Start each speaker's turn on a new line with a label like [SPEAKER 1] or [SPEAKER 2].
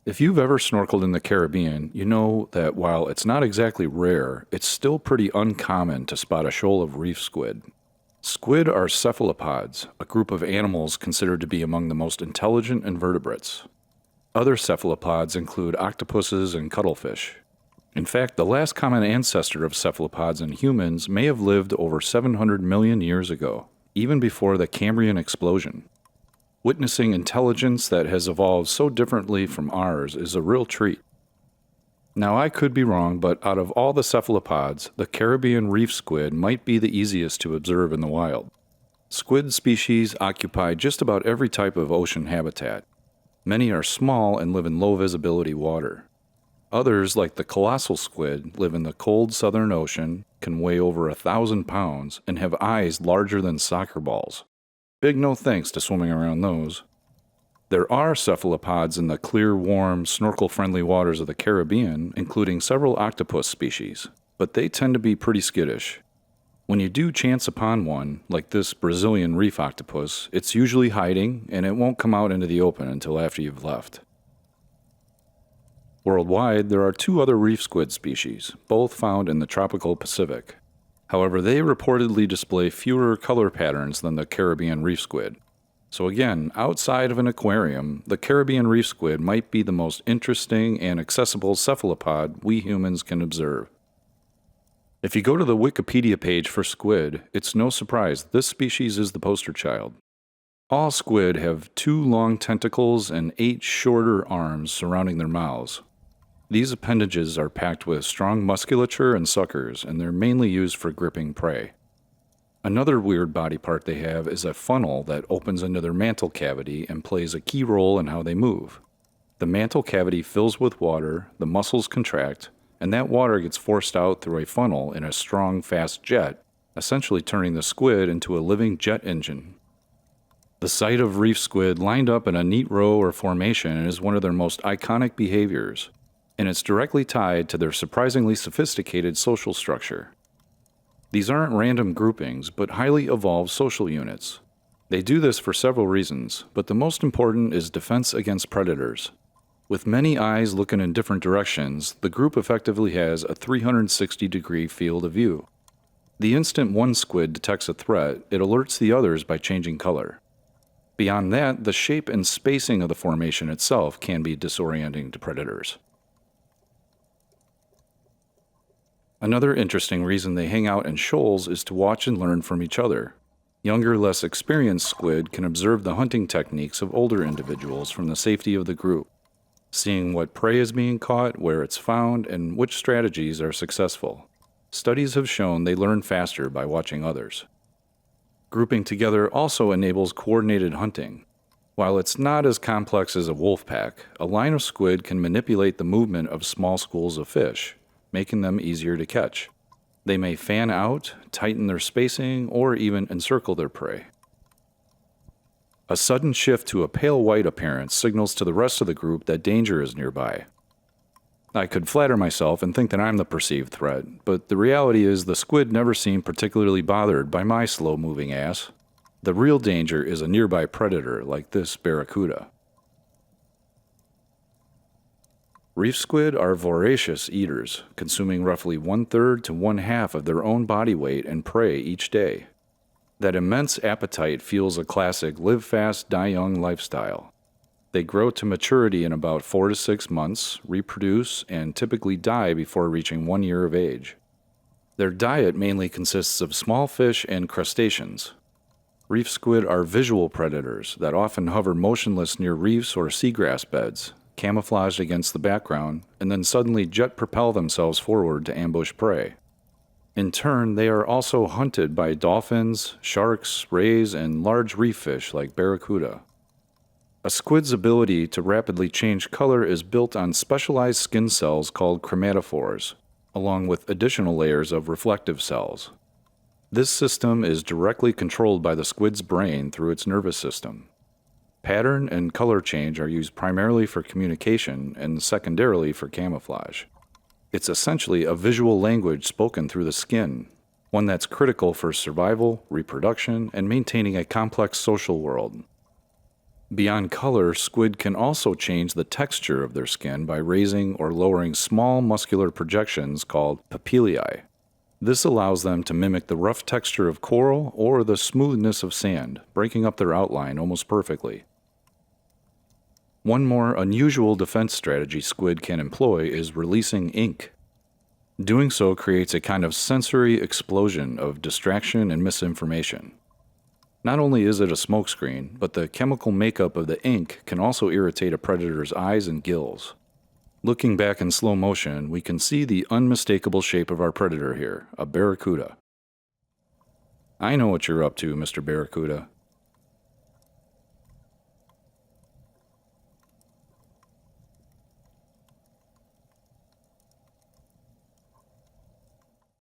[SPEAKER 1] If you've ever snorkeled in the Caribbean, you know that while it's not exactly rare, it's still pretty uncommon to spot a shoal of reef squid. Squid are cephalopods, a group of animals considered to be among the most intelligent invertebrates. Other cephalopods include octopuses and cuttlefish. In fact, the last common ancestor of cephalopods and humans may have lived over 700 million years ago, even before the Cambrian explosion. Witnessing intelligence that has evolved so differently from ours is a real treat. Now, I could be wrong, but out of all the cephalopods, the Caribbean reef squid might be the easiest to observe in the wild. Squid species occupy just about every type of ocean habitat. Many are small and live in low visibility water. Others, like the colossal squid, live in the cold southern ocean, can weigh over 1,000 pounds, and have eyes larger than soccer balls. Big no thanks to swimming around those. There are cephalopods in the clear, warm, snorkel-friendly waters of the Caribbean, including several octopus species, but they tend to be pretty skittish. When you do chance upon one, like this Brazilian reef octopus, it's usually hiding, and it won't come out into the open until after you've left. Worldwide, there are two other reef squid species, both found in the tropical Pacific. However, they reportedly display fewer color patterns than the Caribbean reef squid. So again, outside of an aquarium, the Caribbean reef squid might be the most interesting and accessible cephalopod we humans can observe. If you go to the Wikipedia page for squid, it's no surprise this species is the poster child. All squid have 2 long tentacles and 8 shorter arms surrounding their mouths. These appendages are packed with strong musculature and suckers, and they're mainly used for gripping prey. Another weird body part they have is a funnel that opens into their mantle cavity and plays a key role in how they move. The mantle cavity fills with water, the muscles contract, and that water gets forced out through a funnel in a strong, fast jet, essentially turning the squid into a living jet engine. The sight of reef squid lined up in a neat row or formation is one of their most iconic behaviors, and it's directly tied to their surprisingly sophisticated social structure. These aren't random groupings, but highly evolved social units. They do this for several reasons, but the most important is defense against predators. With many eyes looking in different directions, the group effectively has a 360-degree field of view. The instant one squid detects a threat, it alerts the others by changing color. Beyond that, the shape and spacing of the formation itself can be disorienting to predators. Another interesting reason they hang out in shoals is to watch and learn from each other. Younger, less experienced squid can observe the hunting techniques of older individuals from the safety of the group, seeing what prey is being caught, where it's found, and which strategies are successful. Studies have shown they learn faster by watching others. Grouping together also enables coordinated hunting. While it's not as complex as a wolf pack, a line of squid can manipulate the movement of small schools of fish, making them easier to catch. They may fan out, tighten their spacing, or even encircle their prey. A sudden shift to a pale white appearance signals to the rest of the group that danger is nearby. I could flatter myself and think that I'm the perceived threat, but the reality is the squid never seem particularly bothered by my slow-moving ass. The real danger is a nearby predator like this barracuda. Reef squid are voracious eaters, consuming roughly 1/3 to 1/2 of their own body weight and prey each day. That immense appetite fuels a classic live fast, die young lifestyle. They grow to maturity in about 4 to 6 months, reproduce, and typically die before reaching 1 year of age. Their diet mainly consists of small fish and crustaceans. Reef squid are visual predators that often hover motionless near reefs or seagrass beds, camouflaged against the background, and then suddenly jet propel themselves forward to ambush prey. In turn, they are also hunted by dolphins, sharks, rays, and large reef fish like barracuda. A squid's ability to rapidly change color is built on specialized skin cells called chromatophores, along with additional layers of reflective cells. This system is directly controlled by the squid's brain through its nervous system. Pattern and color change are used primarily for communication and secondarily for camouflage. It's essentially a visual language spoken through the skin, one that's critical for survival, reproduction, and maintaining a complex social world. Beyond color, squid can also change the texture of their skin by raising or lowering small muscular projections called papillae. This allows them to mimic the rough texture of coral or the smoothness of sand, breaking up their outline almost perfectly. One more unusual defense strategy squid can employ is releasing ink. Doing so creates a kind of sensory explosion of distraction and misinformation. Not only is it a smokescreen, but the chemical makeup of the ink can also irritate a predator's eyes and gills. Looking back in slow motion, we can see the unmistakable shape of our predator here, a barracuda. I know what you're up to, Mr. Barracuda.